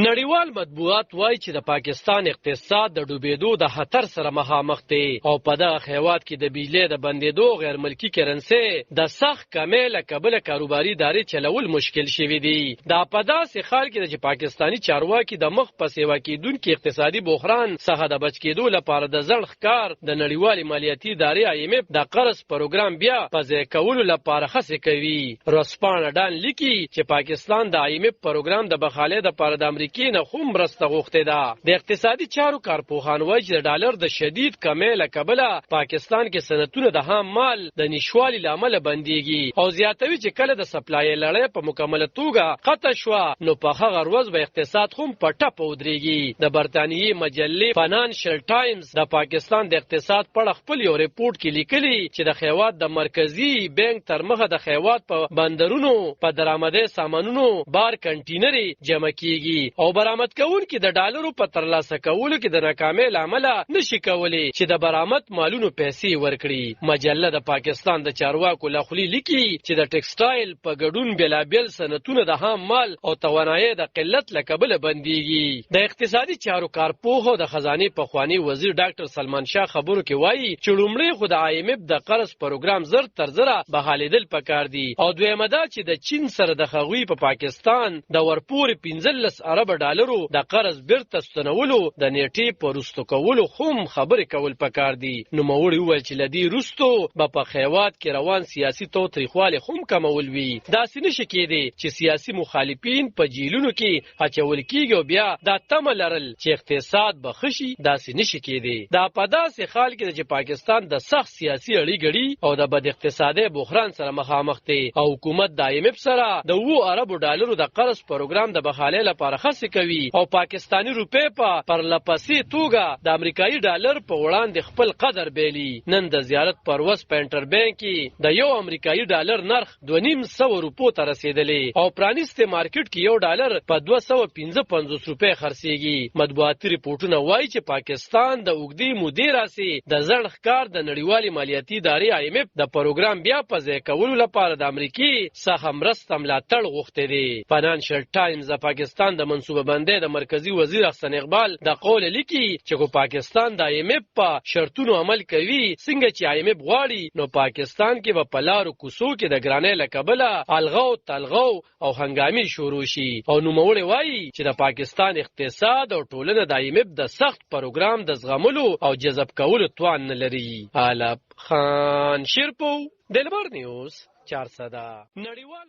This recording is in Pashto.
نړیوال مطبوعات وایي چې د پاکستان اقتصاد د ډوبېدو د خطر سره مخامخ دی او په دغه هیواد کې د بجلۍ د بندېدو غیر ملکي کرنسۍ د سخت کمۍ له کبله کاروباري ادارې چلول مشکل شوي دي. دا په داسې حال کې ده چې پاکستاني چارواکي د مخ په سیوا کېدونکي اقتصادي بحران څخه د بچ کېدو لپاره د زړ ښکار د نړیوالې مالیاتي ادارې IMF د قرض پروګرام بیا په ځای کولو لپاره هڅې کوي. ورځپاڼه ډان لیکي چې پاکستان د IMF پروګرام د بخالۍ دپاره د امریکې نه هم مرسته غوښتې ده. د اقتصادي چارو کارپوهان وایي چې د ډالر د شدید کمۍ له کبله پاکستان کې صنعتونه د خام مال د نشوالي له امله بندېږي او زیاتوي چې کله د سپلای لړۍ په مکمله توګه قطع شوه نو په هغه ورځ به اقتصاد هم په ټپه ودرېږي. د برتانیې مجلې فنانشل ټایمز د پاکستان د اقتصاد په اړه خپل یو ریپورت کې لیکلي چې د هیواد د مرکزي بانک تر مخه د هیواد په بندرونو په درآمدي سامانونو بار کنټینري جمع کیږي او برآمد کوونکي د ډالرو په ترلاسه کولو کې د ناکامۍ له امله نشي کولی چې د برآمد مالونو پیسې ورکړي. مجله د پاکستان د چارواکو له خولې لیکي چې د ټکسټایل په ګډون بېلابېل صنعتونه د خام مال او توانایۍ د قلت له کبله بندېږي. د اقتصادي چارو کارپوه او د خزانې پخواني وزیر ډاکټر سلمان شاه خبرو کې وایي چې لومړی خو د IMF د قرض پروګرام زر تر زره بحالېدل پکار دي او دویمه دا چې د چین سره د هغوی په پاکستان د ورپورې 15 ارب ډالرو د قرض بیرته ستنولو د نیټې په وروستو کولو هم خبرې کول پکار دي. نوموړي وویل چې له دې وروستو به په هیواد کې روان سیاسي تاوتریخوالی هم کمول وي. داسې نشي کېدی چې سیاسي مخالفین په جیلونو کې اچول کېږي او بیا دا تمه لرل چې اقتصاد به ښه شي. داسې نشي کېدی. دا په داسې حال کې ده چې پاکستان د سخت سیاسي اړیګړي او د بد اقتصادي بحران سره مخامخ دی او حکومت د IMF سره د 2 ارب ډالرو د قرض پروګرام د بحالۍ لپاره هڅې کوي او پاکستاني روپۍ په پرلپسې توګه د امریکایي ډالر په وړاندې خپل قدر بیلي. نن د زیارت پر ورځ په انټر بانک کې د یو امریکایي ډالر نرخ 2500 روپو ته رسیدلی او پرانیستي مارکیټ کې یو ډالر په 255 روپۍ خرڅېږي. مطبوعاتي ریپورټونه وایي چې پاکستان د اوږدې مودې راهیسې د زړ ښکار د نړیوالې مالیاتي ادارې IMF د پروګرام بیا په ځای کولو لپاره د امریکې څخه مرسته ملاتړ غوښتی دی. فنانشل ټایمز د پاکستان د منصوبه بندۍ د مرکزي وزیر احسن اقبال د قول لیکي چې کو پاکستان د IMF په شرطونو عمل کوي څنګه چې IMF غواړي نو پاکستان کې به په لارو کوڅو کې د ګرانۍ له کبله الغو تلغو او هنګامي شروع شي او نوموړي وایي چې د پاکستان اقتصاد او ټولنه د IMF د سخت پروګرام د زغملو او جذب کولو توان نه لري. علب خان شیرپو دلبر نیوز 400 نړیوال